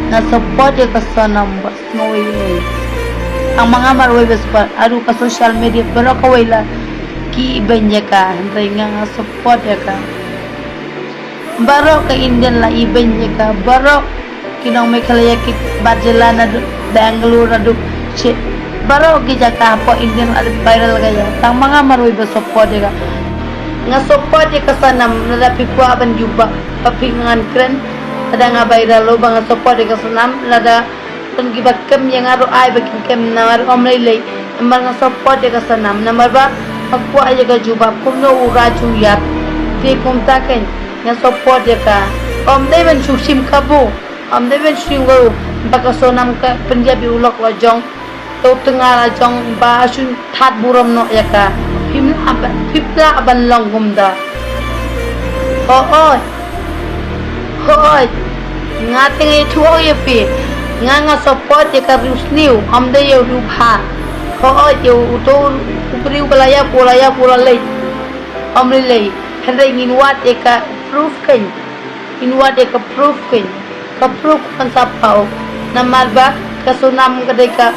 na support ya ka Sonam bas ngaway ang mga marway bas pa aru ka social media pero kaway la ki ibanya ka hantay nga support ya ka baro ka Indian la ibanya ka baro kinong may kalaya ki Bajela na Bangalore na baro ki jaka po Indian ad viral gaya tang mga marway bas support ya ka nga support ya ka Sonam na pikwa ban juba papingan kren ada nga viral lo bang support ya ka Sonam lada pun gibakam yang aru ai baking kem namar omlay namar nga support ya ka Sonam namar ba pagwa ya ka juba kumno uraju yat ti kumta ken nga support ya ka omday ban susim kabu omday ban susim go baka Sonam ka Punjabi ulok la jong to tengah la jong ba sun that buram no ya ka pipla aban long gumda oi ngate ngai thuo ye pi nga support ye ka rusniu amde ye rupha ye to upriu balaya pula le amri le hendai inwat ye ka proof kan inwat ye ka proof kan sapau namar ba ka Sonam ka dei ka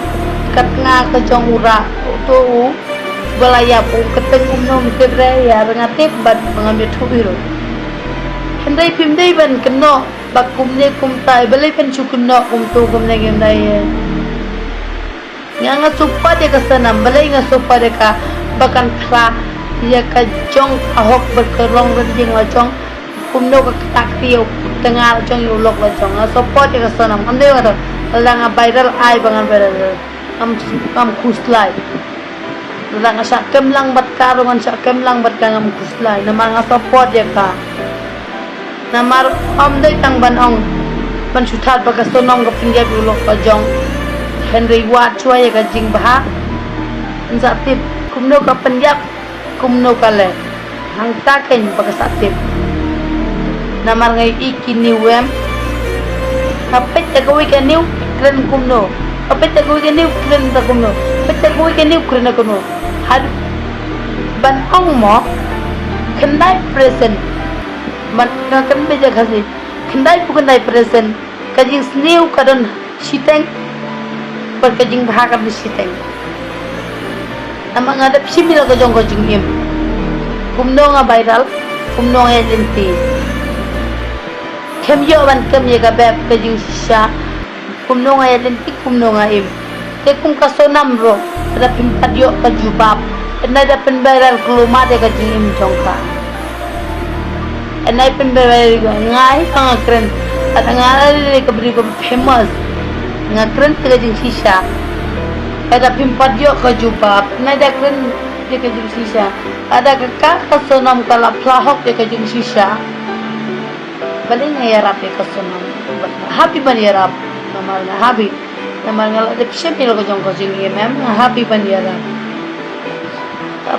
katnga ka jong ura to balaya pu keteng umnom kebre ya ngate bat mengambil thubiro hendai pimdai ban keno bakumne kumtai balai pen chukunno kumtu kumne gemdai nga supa de ka Sonam balai nga supa de ka bakan kra ya ka jong ahok berkerong rejing la jong kumno ka taktiyo tengah jong yulok la jong nga supa de ka Sonam amde wala nga viral ai bangan viral am kuslai nga sa kemlang bat karungan sa kemlang bat kang am kuslai na mga support ya ka namar omday tang banong ban suthat baka Sonam ka Punjabi ulok ka jong Henry wat chua ka jing baha satip kumno ka Punjab kumno ka le hang taken baka satip namar ngai ikini wem kapet ta ko ka new kren kumno kapet ta ko ka new kren ta kumno kapet ta ko ka new kren kumno had ban ong mo kendai present man kan beja khasi kendai present kajing snew kadon siteng per kajing bahaka di siteng amang ada simila ko jong im kumno nga viral kumno nga lenti kem yo ban kem ye ka beb kajing sisa kumno nga lenti kumno nga im te kum ka Sonam ro ada pimpat yo ka jubab ada pen viral keluma de kajing im jongka enai pen berai ngai pang keren at ngai ke beri ko famous nga keren ke jing sisa ada pimpat yo ke jubab nai da keren ke jing sisa ada ka Sonam kala plahok ke jing sisa bali ngai rap ke Sonam happy ban yarap namar na happy namar ngala de shemil ko jong ko jing mem happy ban yarap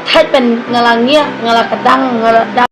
thai pen ngalangia ngala kadang ngala